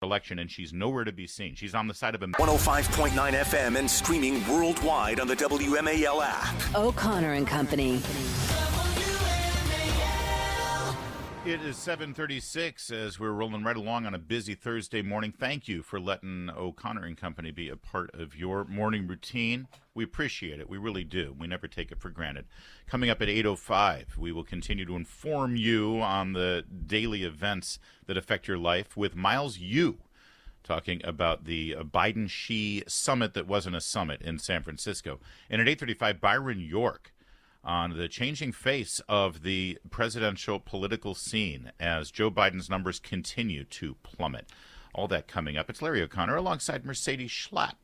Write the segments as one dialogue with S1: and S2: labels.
S1: election, and she's nowhere to be seen. She's on the side of a
S2: 105.9 FM and streaming worldwide on the WMAL app.
S3: O'Connor and Company.
S1: It is 7:36 as we're rolling right along on a busy Thursday morning. Thank you for letting O'Connor and Company be a part of your morning routine. We appreciate it. We really do. We never take it for granted. Coming up at 8:05, we will continue to inform you on the daily events that affect your life with Miles Yu, talking about the Biden-Xi summit that wasn't a summit in San Francisco. And at 8:35, Byron York on the changing face of the presidential political scene as Joe Biden's numbers continue to plummet. All that coming up. It's Larry O'Connor alongside Mercedes Schlapp.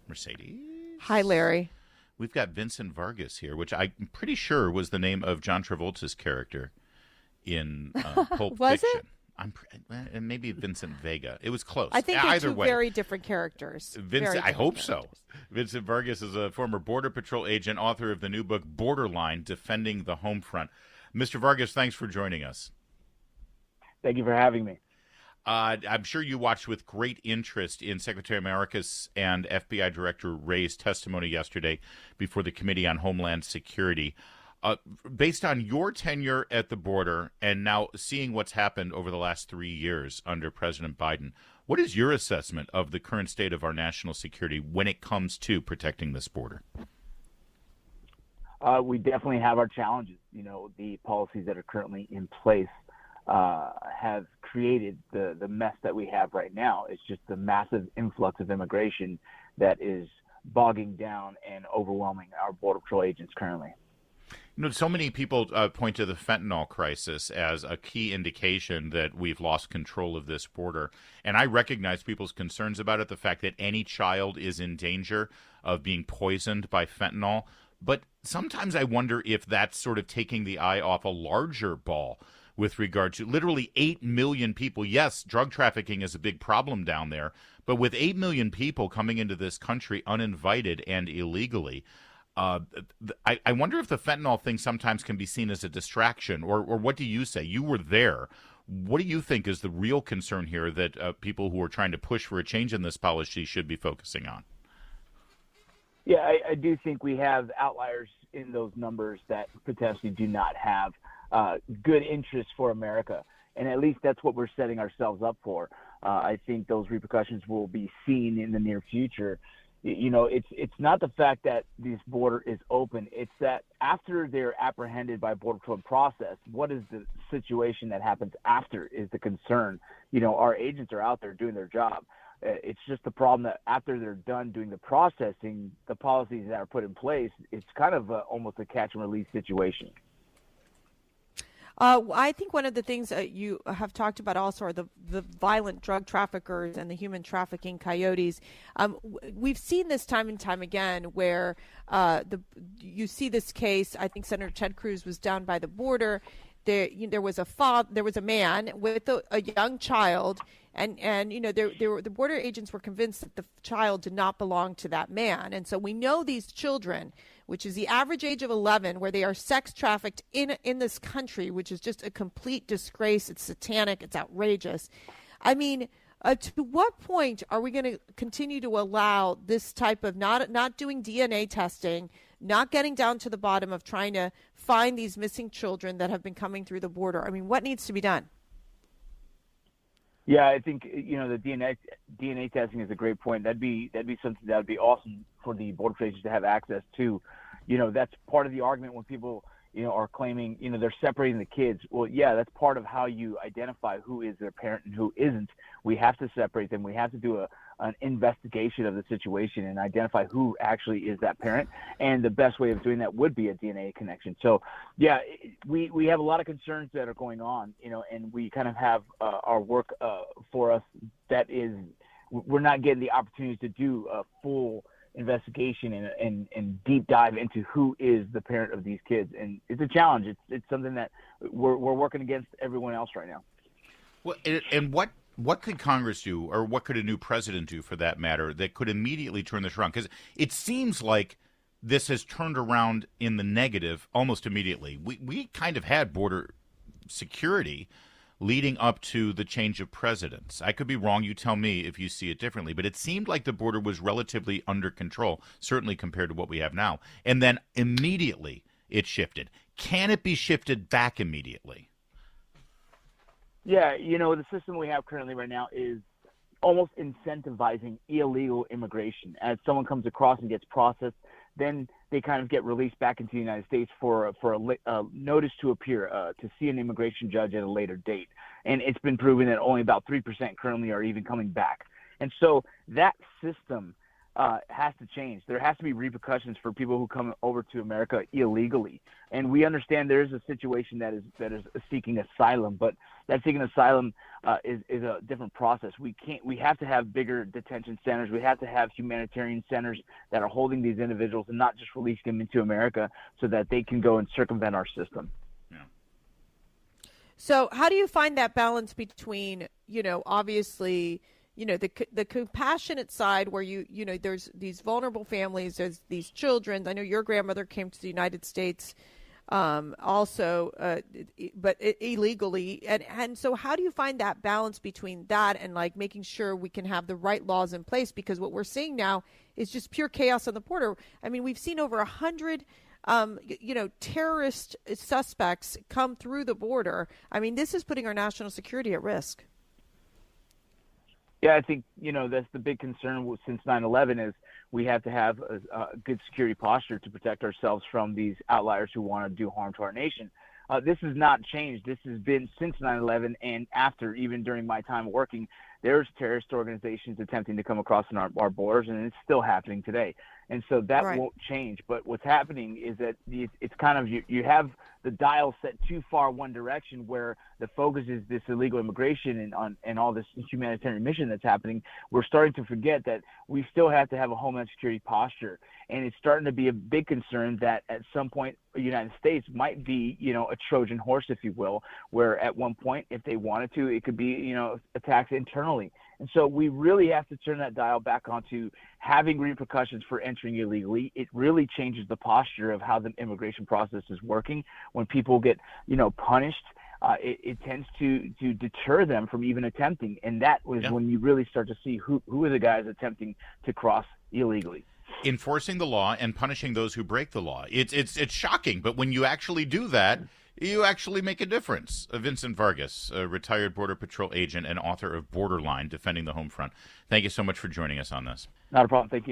S1: Mercedes.
S4: Hi, Larry.
S1: We've got Vincent Vargas here, which I'm pretty sure was the name of John Travolta's character in Pulp
S4: Was
S1: Fiction.
S4: it?
S1: And maybe Vincent Vega. It was close.
S4: I think they're
S1: either
S4: two
S1: way.
S4: Very different characters.
S1: Vincent, I hope so. Vincent Vargas is a former Border Patrol agent, author of the new book Borderline, Defending the Home Front. Mr. Vargas, thanks for joining us.
S5: Thank you for having me.
S1: I'm sure you watched with great interest in Secretary Mayorkas and FBI Director Wray's testimony yesterday before the Committee on Homeland Security. Based on your tenure at the border and now seeing what's happened over the last 3 years under President Biden, what is your assessment of the current state of our national security when it comes to protecting this border?
S5: We definitely have our challenges. You know, the policies that are currently in place have created the mess that we have right now. It's just the massive influx of immigration that is bogging down and overwhelming our Border Patrol agents currently.
S1: You know, so many people point to the fentanyl crisis as a key indication that we've lost control of this border. And I recognize people's concerns about it, the fact that any child is in danger of being poisoned by fentanyl. But sometimes I wonder if that's sort of taking the eye off a larger ball with regard to literally 8 million people. Yes, drug trafficking is a big problem down there, but with 8 million people coming into this country uninvited and illegally, I wonder if the fentanyl thing sometimes can be seen as a distraction, or what do you say? You were there. What do you think is the real concern here that people who are trying to push for a change in this policy should be focusing on?
S5: Yeah, I do think we have outliers in those numbers that potentially do not have good interest for America. And at least that's what we're setting ourselves up for. I think those repercussions will be seen in the near future. You know, it's not the fact that this border is open. It's that after they're apprehended by Border Patrol process, what is the situation that happens after is the concern. You know, our agents are out there doing their job. It's just the problem that after they're done doing the processing, the policies that are put in place, it's kind of almost a catch and release situation.
S4: I think one of the things you have talked about also are the violent drug traffickers and the human trafficking coyotes. We've seen this time and time again where you see this case. I think Senator Ted Cruz was down by the border. There was a man with a young child, and you know the border agents were convinced that the child did not belong to that man, and so we know these children, which is the average age of 11, where they are sex trafficked in this country, which is just a complete disgrace. It's satanic. It's outrageous. I mean, to what point are we going to continue to allow this type of not doing DNA testing, not getting down to the bottom of trying to find these missing children that have been coming through the border? I mean, what needs to be done?
S5: Yeah, I think, you know, the DNA testing is a great point. That'd be something that would be awesome for the border Patrol agents to have access to. You know, that's part of the argument when people, you know, are claiming, you know, they're separating the kids. Well, yeah, that's part of how you identify who is their parent and who isn't. We have to separate them. We have to do an investigation of the situation and identify who actually is that parent. And the best way of doing that would be a DNA connection. So, yeah, we have a lot of concerns that are going on, you know, and we kind of have our work for us that is, we're not getting the opportunities to do a full investigation and deep dive into who is the parent of these kids. And it's a challenge. It's something that we're working against everyone else right now.
S1: Well, and what could Congress do, or what could a new president do for that matter, that could immediately turn this around? Because it seems like this has turned around in the negative almost immediately. We kind of had border security leading up to the change of presidents. I could be wrong. You tell me if you see it differently. But it seemed like the border was relatively under control, certainly compared to what we have now. And then immediately it shifted. Can it be shifted back immediately?
S5: Yeah, the system we have currently right now is almost incentivizing illegal immigration. As someone comes across and gets processed, then they kind of get released back into the United States for a notice to appear, to see an immigration judge at a later date. And it's been proven that only about 3% currently are even coming back. And so that system has to change. There has to be repercussions for people who come over to America illegally. And we understand there is a situation that is seeking asylum, but that seeking asylum is a different process. We have to have bigger detention centers. We have to have humanitarian centers that are holding these individuals and not just releasing them into America so that they can go and circumvent our system.
S1: Yeah.
S4: So how do you find that balance between, obviously, the compassionate side where there's these vulnerable families, there's these children. I know your grandmother came to the United States also, but illegally. And so how do you find that balance between that and like making sure we can have the right laws in place? Because what we're seeing now is just pure chaos on the border. I mean, we've seen over 100 terrorist suspects come through the border. I mean, this is putting our national security at risk.
S5: Yeah, I think, that's the big concern since 9/11 is we have to have a good security posture to protect ourselves from these outliers who want to do harm to our nation. This has not changed. This has been since 9/11 and after, even during my time working, there's terrorist organizations attempting to come across our borders, and it's still happening today. And so that
S4: right.
S5: won't change. But what's happening is that it's kind of you have the dial set too far one direction where the focus is this illegal immigration and all this humanitarian mission that's happening. We're starting to forget that we still have to have a homeland security posture. And it's starting to be a big concern that at some point the United States might be, a Trojan horse, if you will, where at one point, if they wanted to, it could be, attacked internally. And so we really have to turn that dial back onto having repercussions for entering illegally. It really changes the posture of how the immigration process is working. When people get, punished, it tends to deter them from even attempting. And that was when you really start to see who are the guys attempting to cross illegally.
S1: Enforcing the law and punishing those who break the law. It's shocking, but when you actually do that, you actually make a difference. Vincent Vargas, a retired Border Patrol agent and author of Borderline, Defending the Home Front. Thank you so much for joining us on this.
S5: Not a problem. Thank you.